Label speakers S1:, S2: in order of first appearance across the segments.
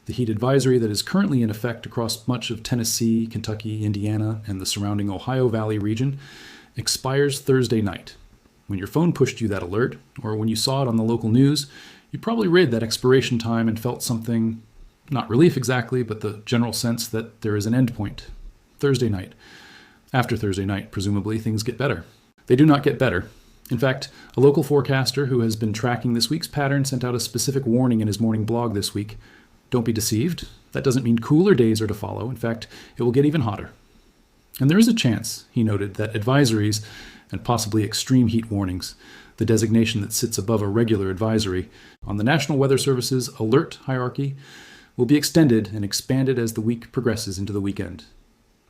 S1: The heat advisory that is currently in effect across much of Tennessee, Kentucky, Indiana, and the surrounding Ohio Valley region expires Thursday night. When your phone pushed you that alert, or when you saw it on the local news, you probably read that expiration time and felt something, not relief exactly, but the general sense that there is an end point. Thursday night. After Thursday night, presumably, things get better. They do not get better. In fact, a local forecaster who has been tracking this week's pattern sent out a specific warning in his morning blog this week. Don't be deceived. That doesn't mean cooler days are to follow. In fact, it will get even hotter. And there is a chance, he noted, that advisories, and possibly extreme heat warnings, the designation that sits above a regular advisory on the National Weather Service's alert hierarchy, will be extended and expanded as the week progresses into the weekend.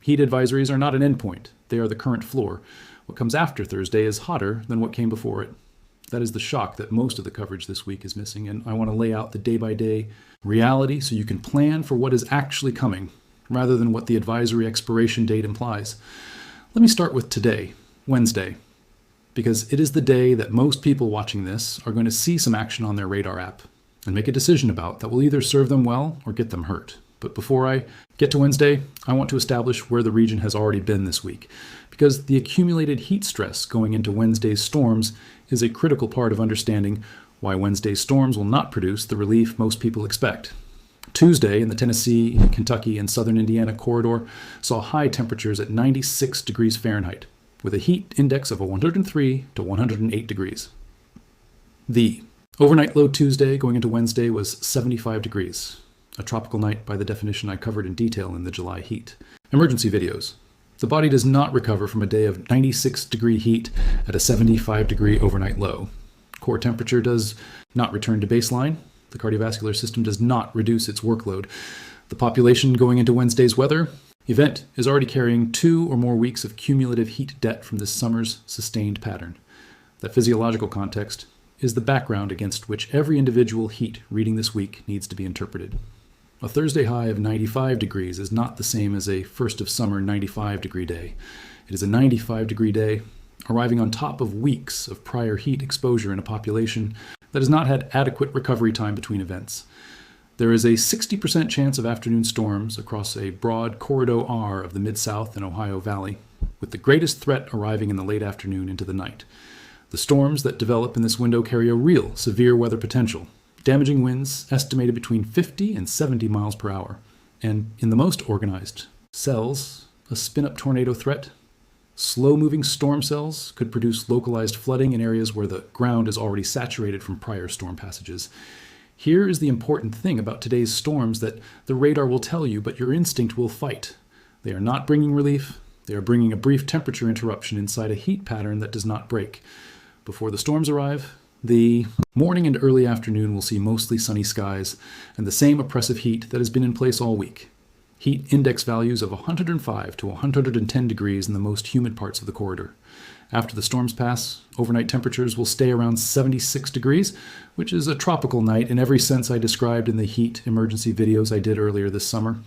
S1: Heat advisories are not an endpoint. They are the current floor. What comes after Thursday is hotter than what came before it. That is the shock that most of the coverage this week is missing, and I want to lay out the day-by-day reality so you can plan for what is actually coming, rather than what the advisory expiration date implies. Let me start with today, Wednesday, because it is the day that most people watching this are going to see some action on their radar app and make a decision about that will either serve them well or get them hurt. But before I get to Wednesday, I want to establish where the region has already been this week, because the accumulated heat stress going into Wednesday's storms is a critical part of understanding why Wednesday's storms will not produce the relief most people expect. Tuesday in the Tennessee, Kentucky, and southern Indiana corridor saw high temperatures at 96 degrees Fahrenheit, with a heat index of 103 to 108 degrees. The overnight low Tuesday going into Wednesday was 75 degrees, a tropical night by the definition I covered in detail in the July heat. Emergency videos. The body does not recover from a day of 96 degree heat at a 75 degree overnight low. Core temperature does not return to baseline. The cardiovascular system does not reduce its workload. The population going into Wednesday's weather event is already carrying 2 or more weeks of cumulative heat debt from this summer's sustained pattern. That physiological context is the background against which every individual heat reading this week needs to be interpreted. A Thursday high of 95 degrees is not the same as a first of summer 95 degree day. It is a 95 degree day arriving on top of weeks of prior heat exposure in a population that has not had adequate recovery time between events. There is a 60% chance of afternoon storms across a broad corridor R of the Mid-South and Ohio Valley, with the greatest threat arriving in the late afternoon into the night. The storms that develop in this window carry a real severe weather potential, damaging winds estimated between 50 and 70 miles per hour. And in the most organized cells, a spin-up tornado threat. Slow-moving storm cells could produce localized flooding in areas where the ground is already saturated from prior storm passages. Here is the important thing about today's storms that the radar will tell you, but your instinct will fight. They are not bringing relief. They are bringing a brief temperature interruption inside a heat pattern that does not break. Before the storms arrive, the morning and early afternoon will see mostly sunny skies and the same oppressive heat that has been in place all week. Heat index values of 105 to 110 degrees in the most humid parts of the corridor. After the storms pass, overnight temperatures will stay around 76 degrees, which is a tropical night in every sense I described in the heat emergency videos I did earlier this summer.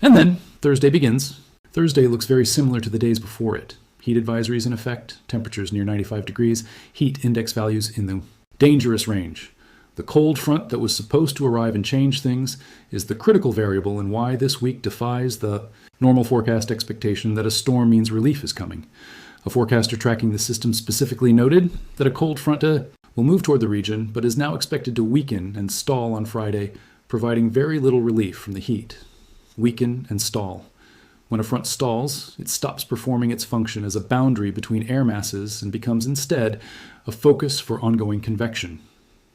S1: And then Thursday begins. Thursday looks very similar to the days before it. Heat advisories in effect, temperatures near 95 degrees, heat index values in the dangerous range. The cold front that was supposed to arrive and change things is the critical variable in why this week defies the normal forecast expectation that a storm means relief is coming. A forecaster tracking the system specifically noted that a cold front will move toward the region, but is now expected to weaken and stall on Friday, providing very little relief from the heat. Weaken and stall. When a front stalls, it stops performing its function as a boundary between air masses and becomes instead a focus for ongoing convection.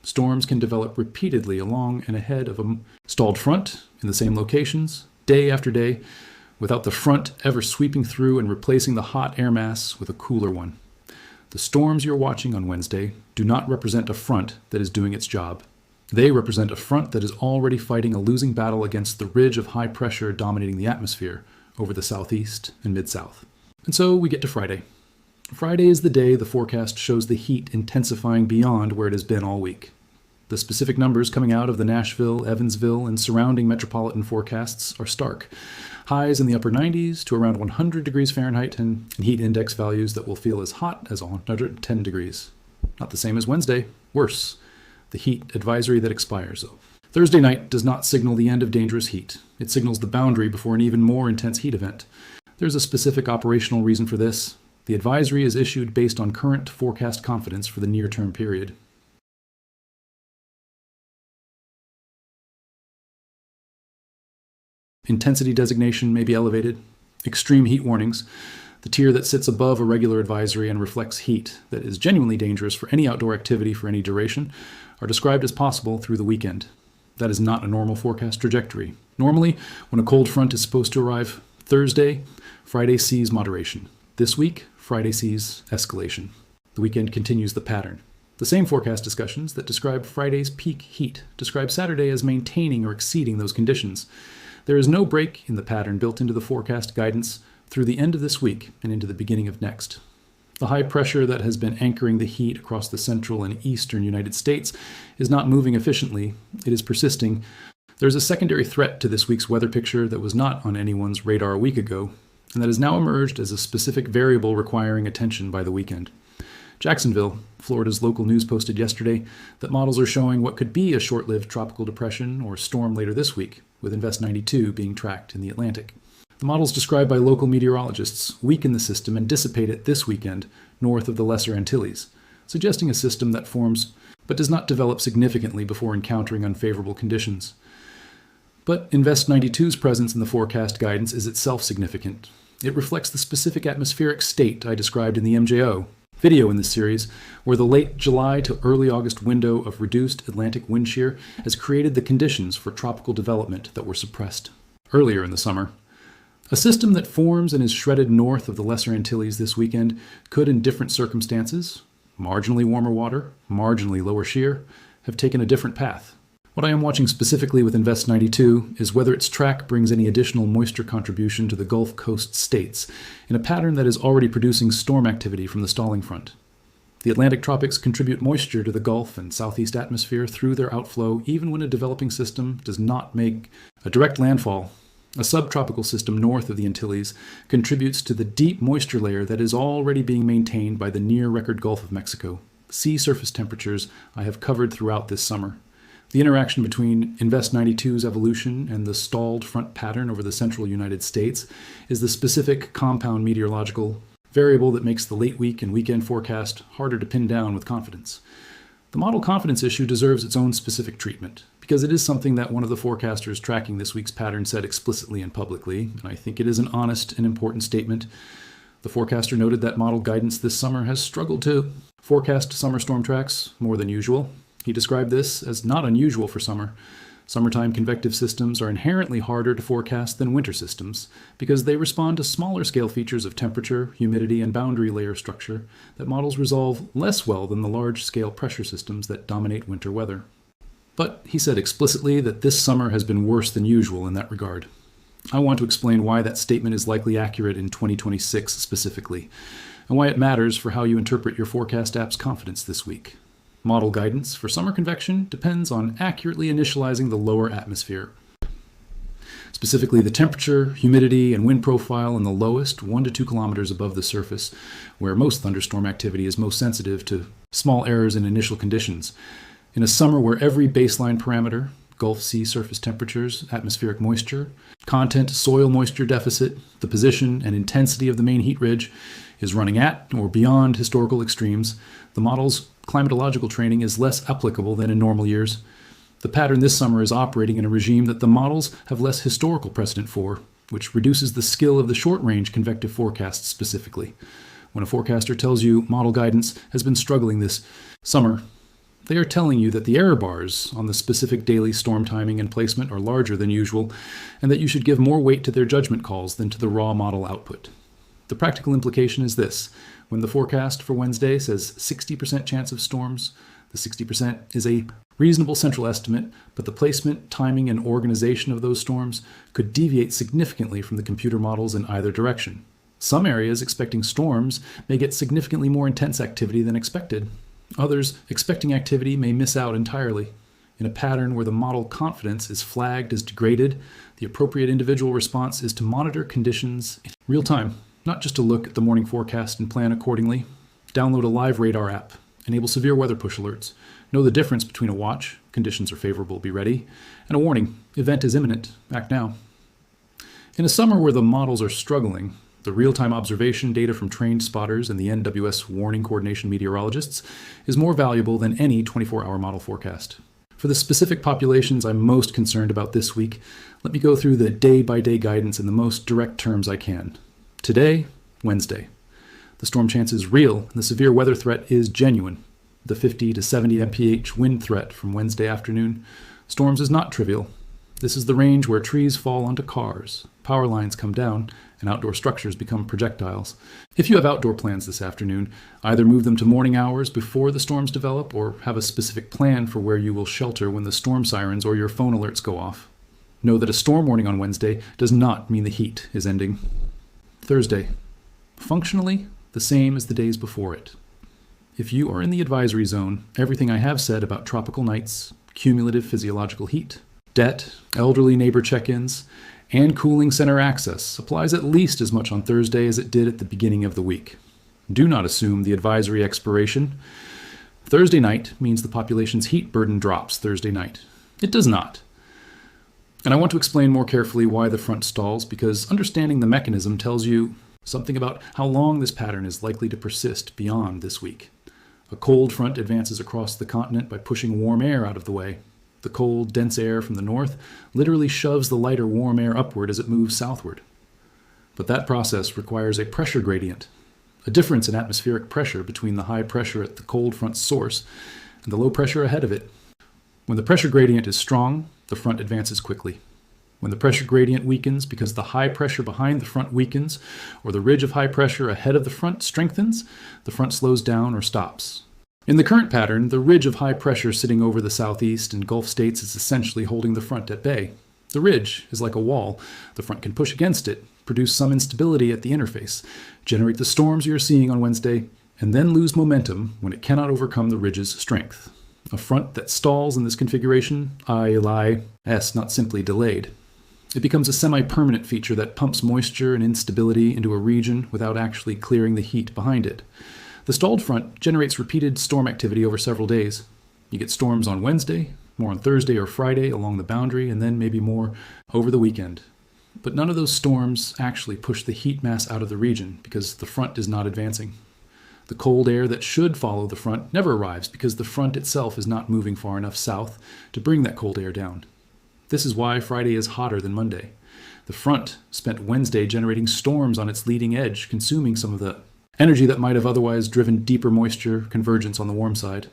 S1: Storms can develop repeatedly along and ahead of a stalled front in the same locations, day after day, without the front ever sweeping through and replacing the hot air mass with a cooler one. The storms you're watching on Wednesday do not represent a front that is doing its job. They represent a front that is already fighting a losing battle against the ridge of high pressure dominating the atmosphere over the southeast and mid-south. And so we get to Friday. Friday is the day the forecast shows the heat intensifying beyond where it has been all week. The specific numbers coming out of the Nashville, Evansville, and surrounding metropolitan forecasts are stark. Highs in the upper 90s to around 100 degrees Fahrenheit and heat index values that will feel as hot as 110 degrees. Not the same as Wednesday, worse. The heat advisory that expires, though. Thursday night does not signal the end of dangerous heat. It signals the boundary before an even more intense heat event. There's a specific operational reason for this. The advisory is issued based on current forecast confidence for the near-term period. Intensity designation may be elevated. Extreme heat warnings, the tier that sits above a regular advisory and reflects heat that is genuinely dangerous for any outdoor activity for any duration, are described as possible through the weekend. That is not a normal forecast trajectory. Normally, when a cold front is supposed to arrive Thursday, Friday sees moderation. This week, Friday sees escalation. The weekend continues the pattern. The same forecast discussions that describe Friday's peak heat describe Saturday as maintaining or exceeding those conditions. There is no break in the pattern built into the forecast guidance through the end of this week and into the beginning of next. The high pressure that has been anchoring the heat across the central and eastern United States is not moving efficiently. It is persisting. There's a secondary threat to this week's weather picture that was not on anyone's radar a week ago, and that has now emerged as a specific variable requiring attention by the weekend. Jacksonville, Florida's local news posted yesterday that models are showing what could be a short-lived tropical depression or storm later this week, with Invest 92 being tracked in the Atlantic. The models described by local meteorologists weaken the system and dissipate it this weekend north of the Lesser Antilles, suggesting a system that forms but does not develop significantly before encountering unfavorable conditions. But Invest 92's presence in the forecast guidance is itself significant. It reflects the specific atmospheric state I described in the MJO video in this series, where the late July to early August window of reduced Atlantic wind shear has created the conditions for tropical development that were suppressed earlier in the summer. A system that forms and is shredded north of the Lesser Antilles this weekend could, in different circumstances, marginally warmer water, marginally lower shear, have taken a different path. What I am watching specifically with Invest 92 is whether its track brings any additional moisture contribution to the Gulf Coast states in a pattern that is already producing storm activity from the stalling front. The Atlantic tropics contribute moisture to the Gulf and southeast atmosphere through their outflow even when a developing system does not make a direct landfall. A subtropical system north of the Antilles contributes to the deep moisture layer that is already being maintained by the near-record Gulf of Mexico. Sea surface temperatures I have covered throughout this summer. The interaction between Invest 92's evolution and the stalled front pattern over the central United States is the specific compound meteorological variable that makes the late week and weekend forecast harder to pin down with confidence. The model confidence issue deserves its own specific treatment, because it is something that one of the forecasters tracking this week's pattern said explicitly and publicly, and I think it is an honest and important statement. The forecaster noted that model guidance this summer has struggled to forecast summer storm tracks more than usual. He described this as not unusual for summer. Summertime convective systems are inherently harder to forecast than winter systems because they respond to smaller scale features of temperature, humidity, and boundary layer structure that models resolve less well than the large scale pressure systems that dominate winter weather. But he said explicitly that this summer has been worse than usual in that regard. I want to explain why that statement is likely accurate in 2026 specifically, and why it matters for how you interpret your forecast app's confidence this week. Model guidance for summer convection depends on accurately initializing the lower atmosphere, specifically the temperature, humidity, and wind profile in the lowest 1 to 2 kilometers above the surface, where most thunderstorm activity is most sensitive to small errors in initial conditions. In a summer where every baseline parameter, Gulf sea surface temperatures, atmospheric moisture, content, soil moisture deficit, the position and intensity of the main heat ridge, is running at or beyond historical extremes, the model's climatological training is less applicable than in normal years. The pattern this summer is operating in a regime that the models have less historical precedent for, which reduces the skill of the short-range convective forecasts specifically. When a forecaster tells you model guidance has been struggling this summer, they are telling you that the error bars on the specific daily storm timing and placement are larger than usual, and that you should give more weight to their judgment calls than to the raw model output. The practical implication is this: when the forecast for Wednesday says 60% chance of storms, the 60% is a reasonable central estimate, but the placement, timing, and organization of those storms could deviate significantly from the computer models in either direction. Some areas expecting storms may get significantly more intense activity than expected. Others expecting activity may miss out entirely. In a pattern where the model confidence is flagged as degraded, the appropriate individual response is to monitor conditions in real time, not just to look at the morning forecast and plan accordingly. Download a live radar app enable severe weather push alerts, know the difference between a watch, conditions are favorable, be ready, and a warning, event is imminent, act now. In a summer where the models are struggling, the real-time observation data from trained spotters and the NWS warning coordination meteorologists is more valuable than any 24-hour model forecast. For the specific populations I'm most concerned about this week, let me go through the day-by-day guidance in the most direct terms I can. Today, Wednesday. The storm chance is real, and the severe weather threat is genuine. The 50 to 70 mph wind threat from Wednesday afternoon. Storms is not trivial. This is the range where trees fall onto cars, power lines come down, and outdoor structures become projectiles. If you have outdoor plans this afternoon, either move them to morning hours before the storms develop or have a specific plan for where you will shelter when the storm sirens or your phone alerts go off. Know that a storm warning on Wednesday does not mean the heat is ending. Thursday. Functionally, the same as the days before it. If you are in the advisory zone, everything I have said about tropical nights, cumulative physiological heat, debt, elderly neighbor check-ins, and cooling center access applies at least as much on Thursday as it did at the beginning of the week. Do not assume the advisory expiration. Thursday night means the population's heat burden drops Thursday night. It does not. And I want to explain more carefully why the front stalls, because understanding the mechanism tells you something about how long this pattern is likely to persist beyond this week. A cold front advances across the continent by pushing warm air out of the way. The cold, dense air from the north literally shoves the lighter warm air upward as it moves southward. But that process requires a pressure gradient, a difference in atmospheric pressure between the high pressure at the cold front's source and the low pressure ahead of it. When the pressure gradient is strong, the front advances quickly. When the pressure gradient weakens because the high pressure behind the front weakens, or the ridge of high pressure ahead of the front strengthens, the front slows down or stops. In the current pattern, the ridge of high pressure sitting over the southeast and Gulf states is essentially holding the front at bay. The ridge is like a wall. The front can push against it, produce some instability at the interface, generate the storms you're seeing on Wednesday, and then lose momentum when it cannot overcome the ridge's strength. A front that stalls in this configuration, not simply delayed. It becomes a semi-permanent feature that pumps moisture and instability into a region without actually clearing the heat behind it. The stalled front generates repeated storm activity over several days. You get storms on Wednesday, more on Thursday or Friday along the boundary, and then maybe more over the weekend. But none of those storms actually push the heat mass out of the region because the front is not advancing. The cold air that should follow the front never arrives because the front itself is not moving far enough south to bring that cold air down. This is why Friday is hotter than Monday. The front spent Wednesday generating storms on its leading edge, consuming some of the energy that might have otherwise driven deeper moisture convergence on the warm side.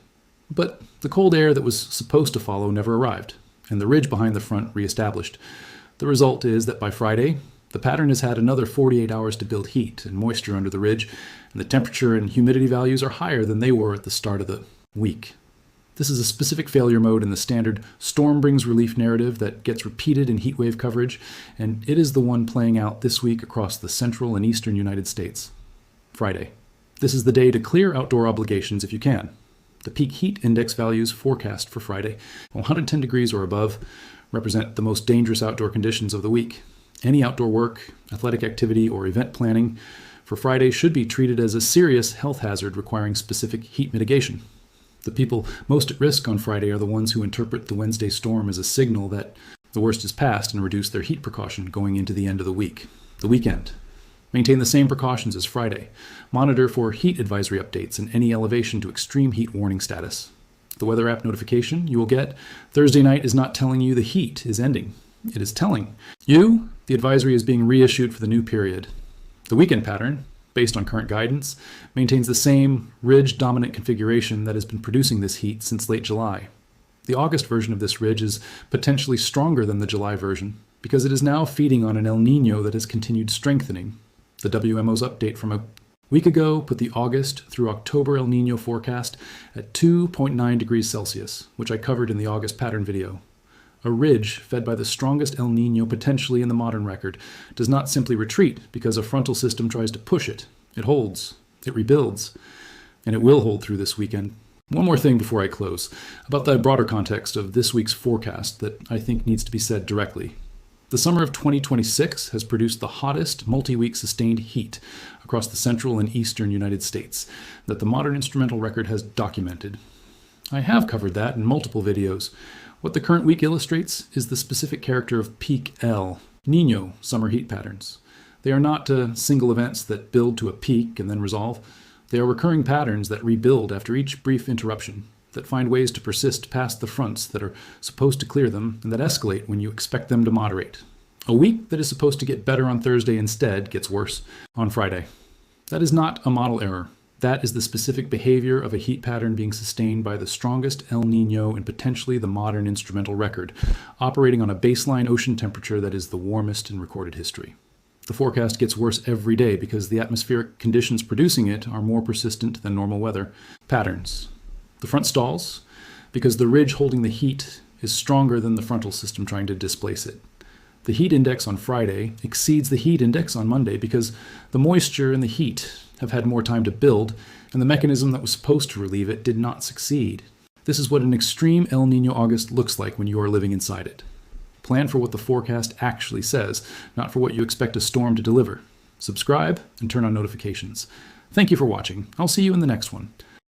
S1: But the cold air that was supposed to follow never arrived, and the ridge behind the front reestablished. The result is that by Friday, the pattern has had another 48 hours to build heat and moisture under the ridge, and the temperature and humidity values are higher than they were at the start of the week. This is a specific failure mode in the standard storm brings relief narrative that gets repeated in heat wave coverage, and it is the one playing out this week across the central and eastern United States. Friday. This is the day to clear outdoor obligations if you can. The peak heat index values forecast for Friday, 110 degrees or above, represent the most dangerous outdoor conditions of the week. Any outdoor work, athletic activity, or event planning for Friday should be treated as a serious health hazard requiring specific heat mitigation. The people most at risk on Friday are the ones who interpret the Wednesday storm as a signal that the worst is past and reduce their heat precaution going into the end of the week, the weekend. Maintain the same precautions as Friday. Monitor for heat advisory updates and any elevation to extreme heat warning status. The weather app notification you will get Thursday night is not telling you the heat is ending. It is telling you the advisory is being reissued for the new period. The weekend pattern, based on current guidance, maintains the same ridge-dominant configuration that has been producing this heat since late July. The August version of this ridge is potentially stronger than the July version because it is now feeding on an El Niño that has continued strengthening. The WMO's update from a week ago put the August through October El Niño forecast at 2.9 degrees Celsius, which I covered in the August pattern video. A ridge fed by the strongest El Niño potentially in the modern record does not simply retreat because a frontal system tries to push it. It holds, it rebuilds, and it will hold through this weekend. One more thing before I close, about the broader context of this week's forecast that I think needs to be said directly. The summer of 2026 has produced the hottest multi-week sustained heat across the central and eastern United States that the modern instrumental record has documented. I have covered that in multiple videos. What the current week illustrates is the specific character of peak L, Niño summer heat patterns. They are not single events that build to a peak and then resolve. They are recurring patterns that rebuild after each brief interruption, that find ways to persist past the fronts that are supposed to clear them, and that escalate when you expect them to moderate. A week that is supposed to get better on Thursday instead gets worse on Friday. That is not a model error. That is the specific behavior of a heat pattern being sustained by the strongest El Niño and potentially the modern instrumental record, operating on a baseline ocean temperature that is the warmest in recorded history. The forecast gets worse every day because the atmospheric conditions producing it are more persistent than normal weather patterns. The front stalls because the ridge holding the heat is stronger than the frontal system trying to displace it. The heat index on Friday exceeds the heat index on Monday because the moisture and the heat have had more time to build, and the mechanism that was supposed to relieve it did not succeed. This is what an extreme El Niño August looks like when you are living inside it. Plan for what the forecast actually says, not for what you expect a storm to deliver. Subscribe and turn on notifications. Thank you for watching. I'll see you in the next one.